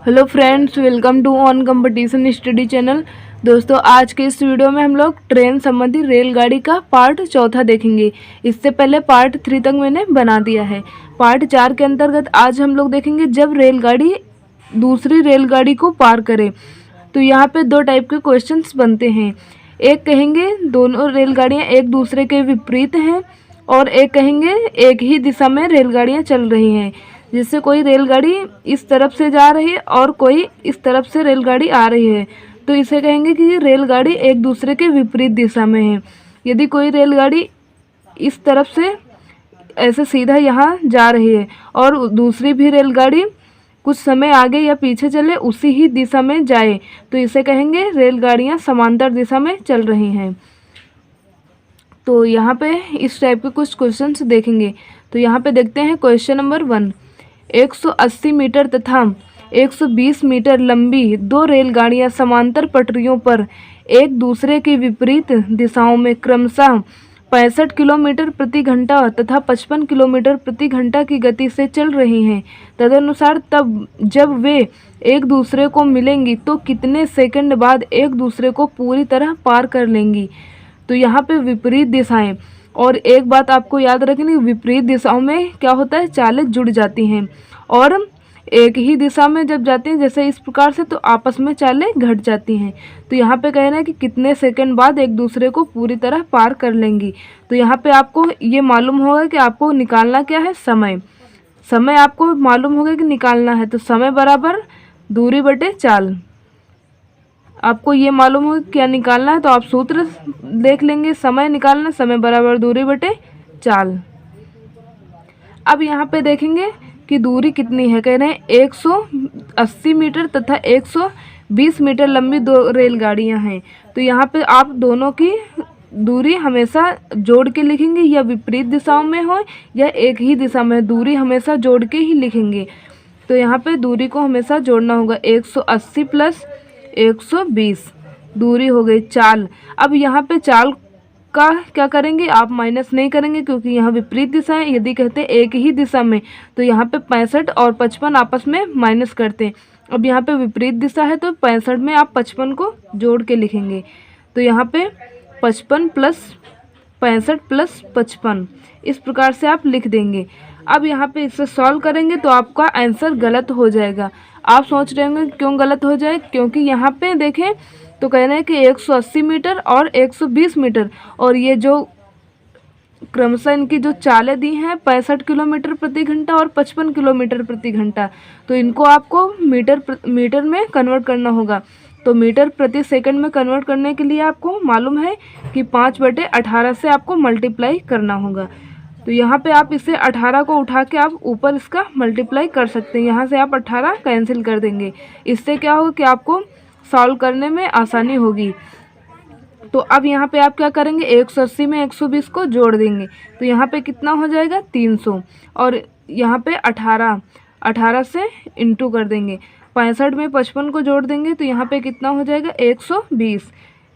Hello friends, welcome to on competition study channel. दोस्तों, आज के इस वीडियो में हम लोग ट्रेन संबंधी रेलगाड़ी का पार्ट चौथा देखेंगे। इससे पहले पार्ट 3 तक मैंने बना दिया है। पार्ट 4 के अंतर्गत आज हम लोग देखेंगे जब रेलगाड़ी दूसरी रेलगाड़ी को पार करे। तो यहाँ पे दो टाइप के क्वेश्चंस बनते हैं। एक कहेंगे दोनों रेलगाड़ियाँ एक दूसरे के विपरीत हैं, और एक कहेंगे एक ही दिशा में रेलगाड़ियाँ चल रही हैं। जिससे कोई रेलगाड़ी इस तरफ से जा रही है और कोई इस तरफ से रेलगाड़ी आ रही है, तो इसे कहेंगे कि रेलगाड़ी एक दूसरे के विपरीत दिशा में है। यदि कोई रेलगाड़ी इस तरफ से ऐसे सीधा यहाँ जा रही है और दूसरी भी रेलगाड़ी कुछ समय आगे या पीछे चले उसी ही दिशा में जाए, तो इसे कहेंगे रेलगाड़ियाँ समांतर दिशा में चल रही हैं। तो यहाँ पे इस टाइप के कुछ क्वेश्चंस देखेंगे। तो यहाँ पे देखते हैं क्वेश्चन नंबर 1। 180 मीटर तथा 120 मीटर लंबी दो रेलगाड़ियां समांतर पटरियों पर एक दूसरे के विपरीत दिशाओं में क्रमशः 65 किलोमीटर प्रति घंटा तथा 55 किलोमीटर प्रति घंटा की गति से चल रही हैं। तदनुसार तब जब वे एक दूसरे को मिलेंगी तो कितने सेकंड बाद एक दूसरे को पूरी तरह पार कर लेंगी। तो यहाँ पे विपरीत दिशाएं, और एक बात आपको याद रखनी, विपरीत दिशाओं में क्या होता है, चालें जुड़ जाती हैं, और एक ही दिशा में जब जाती हैं जैसे इस प्रकार से, तो आपस में चालें घट जाती हैं। तो यहाँ पे कहना है कि कितने सेकंड बाद एक दूसरे को पूरी तरह पार कर लेंगी। तो यहाँ पे आपको ये मालूम होगा कि आपको निकालना क्या है, समय। समय आपको मालूम होगा कि निकालना है, तो समय बराबर दूरी बटे चाल। आपको ये मालूम हो क्या निकालना है, तो आप सूत्र देख लेंगे। समय निकालना, समय बराबर दूरी बटे चाल। अब यहाँ पे देखेंगे कि दूरी कितनी है। कह रहे हैं 180 मीटर तथा 120 मीटर लंबी दो रेलगाड़ियाँ हैं। तो यहाँ पे आप दोनों की दूरी हमेशा जोड़ के लिखेंगे, या विपरीत दिशाओं में हो या एक ही दिशा में, दूरी हमेशा जोड़ के ही लिखेंगे। तो यहाँ पे दूरी को हमेशा जोड़ना होगा। 180 प्लस 120 दूरी हो गई चाल। अब यहाँ पे चाल का क्या करेंगे, आप माइनस नहीं करेंगे क्योंकि यहाँ विपरीत दिशा है। यदि कहते हैं एक ही दिशा में, तो यहाँ पे 65 और 55 आपस में माइनस करते हैं। अब यहाँ पे विपरीत दिशा है तो 65 में आप 55 को जोड़ के लिखेंगे। तो यहाँ पे 55 प्लस 65 प्लस 55 इस प्रकार से आप लिख देंगे। अब यहाँ पे इससे सॉल्व करेंगे तो आपका आंसर गलत हो जाएगा। आप सोच रहे होंगे क्यों गलत हो जाए, क्योंकि यहाँ पे देखें तो कह रहे हैं कि 180 मीटर और 120 मीटर, और ये जो क्रमशः इनकी जो चालें दी हैं 65 किलोमीटर प्रति घंटा और 55 किलोमीटर प्रति घंटा, तो इनको आपको मीटर में कन्वर्ट करना होगा। तो मीटर प्रति सेकंड में कन्वर्ट करने के लिए आपको मालूम है कि 5/18 से आपको मल्टीप्लाई करना होगा। तो यहाँ पे आप इसे 18 को उठा के आप ऊपर इसका मल्टीप्लाई कर सकते हैं। यहाँ से आप 18 कैंसिल कर देंगे। इससे क्या होगा कि आपको सॉल्व करने में आसानी होगी। तो अब यहाँ पे आप क्या करेंगे, 180 में 120 को जोड़ देंगे। तो यहाँ पे कितना हो जाएगा, 300, और यहाँ पे 18 से इंटू कर देंगे। 65 में 55 को जोड़ देंगे तो यहाँ पे कितना हो जाएगा,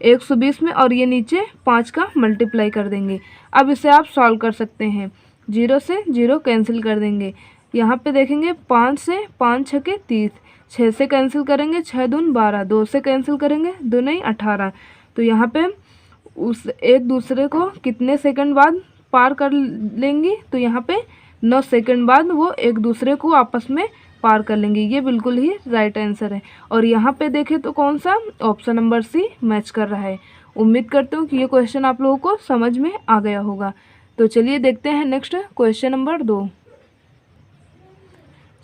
120 में, और ये नीचे 5 का मल्टीप्लाई कर देंगे। अब इसे आप सॉल्व कर सकते हैं। 0 से 0 कैंसिल कर देंगे। यहाँ पे देखेंगे 5 से 5 छके 30, 6 से कैंसिल करेंगे 6 दून 12, 2 से कैंसिल करेंगे 2 नहीं 18। तो यहाँ पे उस एक दूसरे को कितने सेकंड बाद पार कर लेंगी, तो यहाँ पे 9 सेकंड बाद वो एक दूसरे को आपस में पार कर लेंगे। ये बिल्कुल ही राइट आंसर है। और यहाँ पे देखें तो कौन सा, ऑप्शन नंबर सी मैच कर रहा है। उम्मीद करते हूँ कि ये क्वेश्चन आप लोगों को समझ में आ गया होगा। तो चलिए देखते हैं नेक्स्ट क्वेश्चन नंबर 2।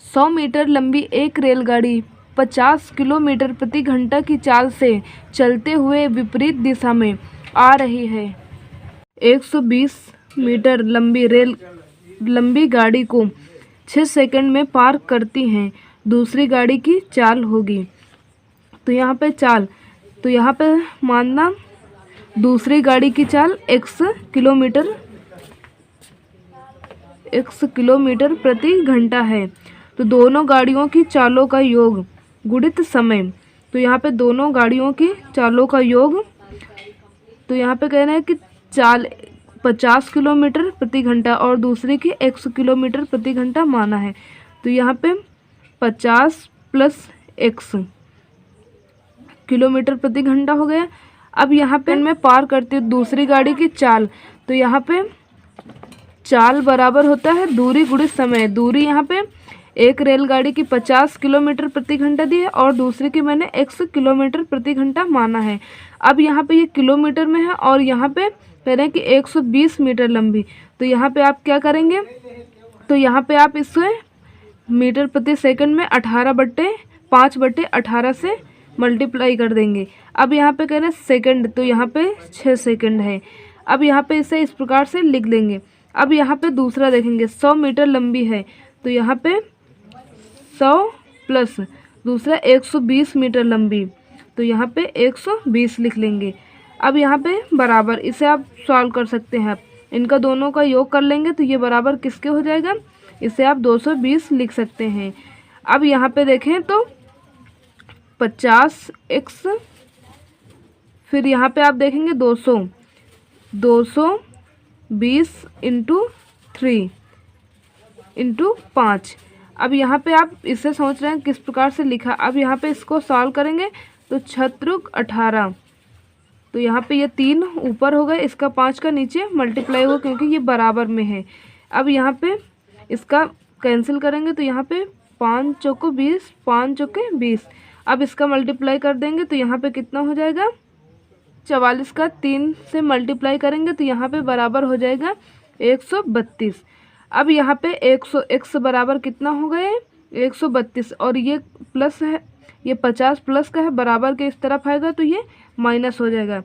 100 मीटर लंबी एक रेलगाड़ी 50 किलोमीटर प्रति घंटा की चाल से चलते हुए विपरीत दिशा में आ रही है। 120 मीटर लंबी गाड़ी को 6 सेकंड में पार करती हैं। दूसरी गाड़ी की चाल होगी। तो यहाँ पे चाल, तो यहाँ पे मानना दूसरी गाड़ी की चाल x किलोमीटर प्रति घंटा है। तो दोनों गाड़ियों की चालों का योग गुणित समय। तो यहाँ पे दोनों गाड़ियों की चालों का योग, तो यहाँ पे कहना है कि चाल 50 किलोमीटर प्रति घंटा और दूसरी की 100 किलोमीटर प्रति घंटा माना है। तो यहाँ पे 50 प्लस x किलोमीटर प्रति घंटा हो गया। अब यहाँ पे मैं पार करती हूँ दूसरी गाड़ी की चाल, तो यहाँ पे चाल बराबर होता है दूरी गुणित समय। दूरी यहाँ पे एक रेलगाड़ी की 50 किलोमीटर प्रति घंटा दी है और दूसरी की मैंने x किलोमीटर प्रति घंटा माना है। अब यहाँ पे ये किलोमीटर में है और यहाँ पे कह रहे हैं कि 120 मीटर लंबी, तो यहाँ पे आप क्या करेंगे, तो यहाँ पे आप इसे मीटर प्रति सेकंड में 5/18 से मल्टीप्लाई कर देंगे। अब यहाँ पे कह रहे हैं सेकंड, तो यहाँ पे 6 सेकंड है। अब यहाँ पे इसे इस प्रकार से लिख लेंगे। अब यहाँ पे दूसरा देखेंगे 100 मीटर लंबी है, तो यहाँ पे 100 प्लस दूसरा 120 मीटर लंबी, तो यहाँ पे 120 लिख लेंगे। अब यहाँ पे बराबर, इसे आप सॉल्व कर सकते हैं। इनका दोनों का योग कर लेंगे तो ये बराबर किसके हो जाएगा, इसे आप 220 लिख सकते हैं। अब यहाँ पे देखें तो 50x, फिर यहाँ पे आप देखेंगे 220 इंटू 3 इंटू 5। अब यहाँ पे आप इससे सोच रहे हैं किस प्रकार से लिखा। अब यहाँ पे इसको सॉल्व करेंगे तो 18, तो यहाँ पे ये 3 ऊपर हो गए, इसका 5 का नीचे मल्टीप्लाई होगा क्योंकि ये बराबर में है। अब यहाँ पे इसका कैंसिल करेंगे तो यहाँ पे 5 चौको 20, 5 चौके 20। अब इसका मल्टीप्लाई कर देंगे तो यहाँ पे कितना हो जाएगा, 44 का 3 से मल्टीप्लाई करेंगे तो यहाँ पे बराबर हो जाएगा 132। अब यहाँ पे 100 x बराबर कितना हो गए 132, और ये प्लस है, ये 50 प्लस का है, बराबर के इस तरफ आएगा तो ये माइनस हो जाएगा।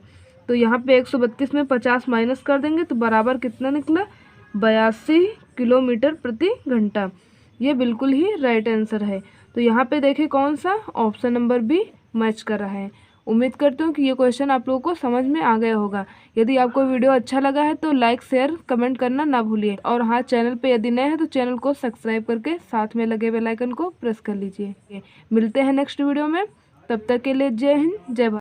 तो यहाँ पे 132 में 50 माइनस कर देंगे तो बराबर कितना निकला, 82 किलोमीटर प्रति घंटा। ये बिल्कुल ही राइट आंसर है। तो यहाँ पे देखें कौन सा, ऑप्शन नंबर बी मैच कर रहा है। उम्मीद करती हूँ कि ये क्वेश्चन आप लोगों को समझ में आ गया होगा। यदि आपको वीडियो अच्छा लगा है तो लाइक शेयर कमेंट करना ना भूलिए, और हाँ, चैनल पे यदि नए हैं तो चैनल को सब्सक्राइब करके साथ में लगे बेल आइकन को प्रेस कर लीजिए। मिलते हैं नेक्स्ट वीडियो में, तब तक के लिए जय हिंद जय भारत।